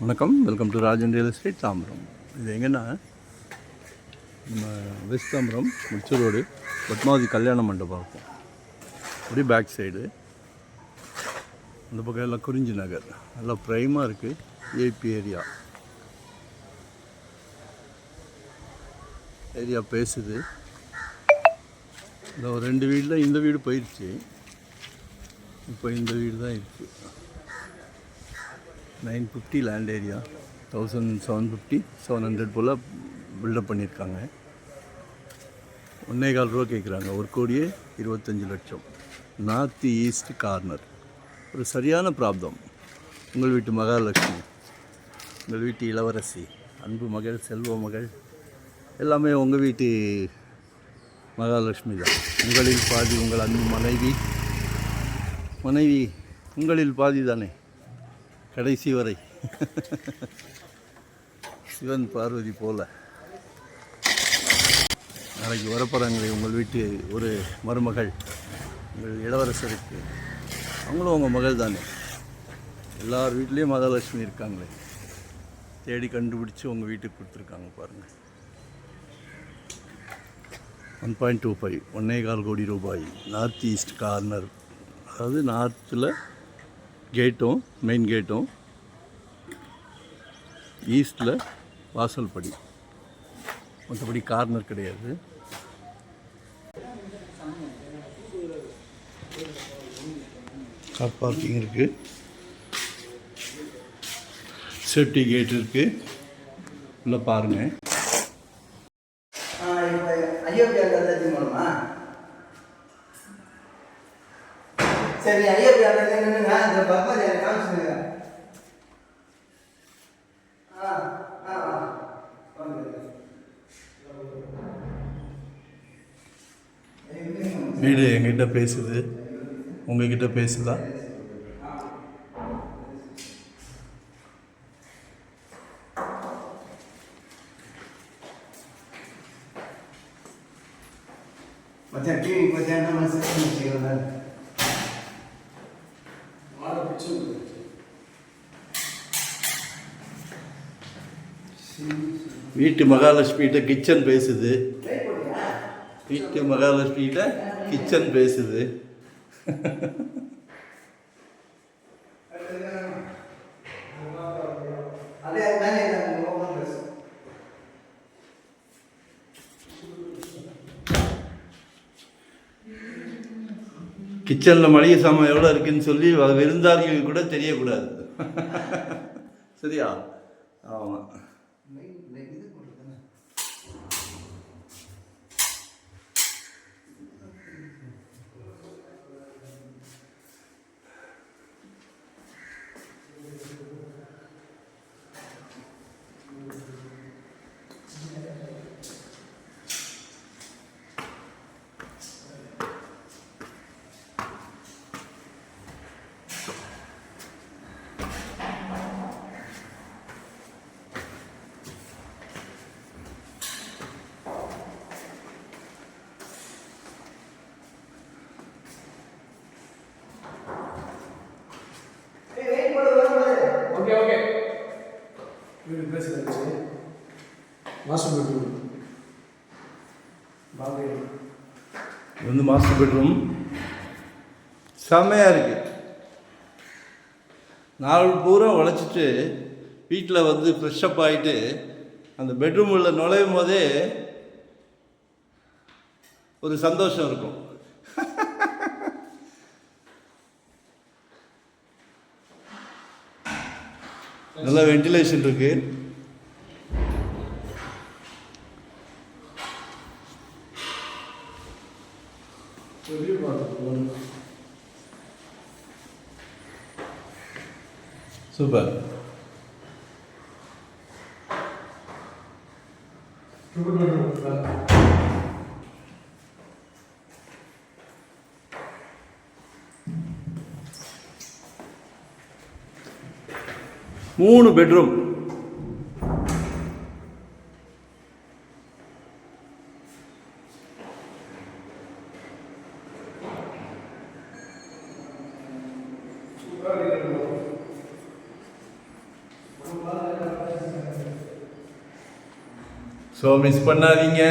வணக்கம், welcome to Rajan real estate Tambaram. இது எங்கன்னா நம்ம வெஸ்ட் தாம்பரம் முச்சூர் ரோடு பத்மாவதி கல்யாண மண்டபம் இருக்கும். அப்படியே பேக் சைடு அந்த பக்கம் எல்லாம் குறிஞ்சி நகர் நல்லா ப்ரைமாக இருக்குது. ஏபி ஏரியா பேசுது. இந்த ஒரு 2 வீடில் இந்த வீடு போயிடுச்சு. இப்போ இந்த வீடு தான் இருக்குது. 950 லேண்ட் ஏரியா, 1750-700 போல் பில்டப் பண்ணியிருக்காங்க. 1.25 ரூபா கேட்குறாங்க. 1,25,00,000. North east corner. ஒரு சரியான ப்ராப்ளம். உங்கள் வீட்டு மகாலட்சுமி, உங்கள் வீட்டு இளவரசி, அன்பு மகள், செல்வ மகள், எல்லாமே உங்கள் வீட்டு மகாலட்சுமி தான். உங்களில் பாதி உங்கள் அன்பு மனைவி உங்களில் பாதி தானே கடைசி வரை. சிவன் பார்வதி போல நாளைக்கு வரப்போகிறாங்களே உங்கள் வீட்டு ஒரு மருமகள், உங்கள் இளவரசருக்கு, அவங்களும் உங்கள் மகள் தானே. எல்லார் வீட்லேயும் மகாலட்சுமி இருக்காங்களே, தேடி கண்டுபிடிச்சி உங்கள் வீட்டுக்கு கொடுத்துருக்காங்க பாருங்கள். 1.25 1.25 கோடி ரூபாய். நார்த் ஈஸ்ட் கார்னர், அதாவது நார்த்தில் கேட்டும் மெயின் கேட்டும், ஈஸ்டில் வாசல் படி, மற்றபடி கார்னர் கிடையாது. கார் பார்க்கிங் இருக்குது, சேஃப்டி கேட் இருக்குது. உள்ள பாருங்கள். சரி, ஐயா என்னங்க இந்த பப்பா காமிச்சுங்க. வீடு எங்கிட்ட பேசுது, உங்ககிட்ட பேசுதா? மச்சான் டிவி மச்சான் நம்ம சிஸ்டம் செய்யறதா வீட்டு மகாலட்சுமிகிட்ட கிச்சன் பேசுது. வீட்டு மகாலட்சுமிகிட்ட கிச்சன் பேசுது. கிச்சனில் மளிகை சாமான் எவ்வளோ இருக்குதுன்னு சொல்லி விருந்தாளிகள் கூட தெரியக்கூடாது. சரியா? ஆமாம். இது வந்து மாஸ்டர் பெட்ரூம். செம்மையாக இருக்குது. நாள் பூரா உழைச்சிட்டு வீட்டில் வந்து ஃப்ரெஷ்ஷப் ஆகிட்டு அந்த பெட்ரூமில் நுழையும் போதே ஒரு சந்தோஷம் இருக்கும். நல்ல வென்டிலேஷன் இருக்குது. சூப்பர். மூணு bedroom. Vamos lá. So miss பண்ணாதீங்க.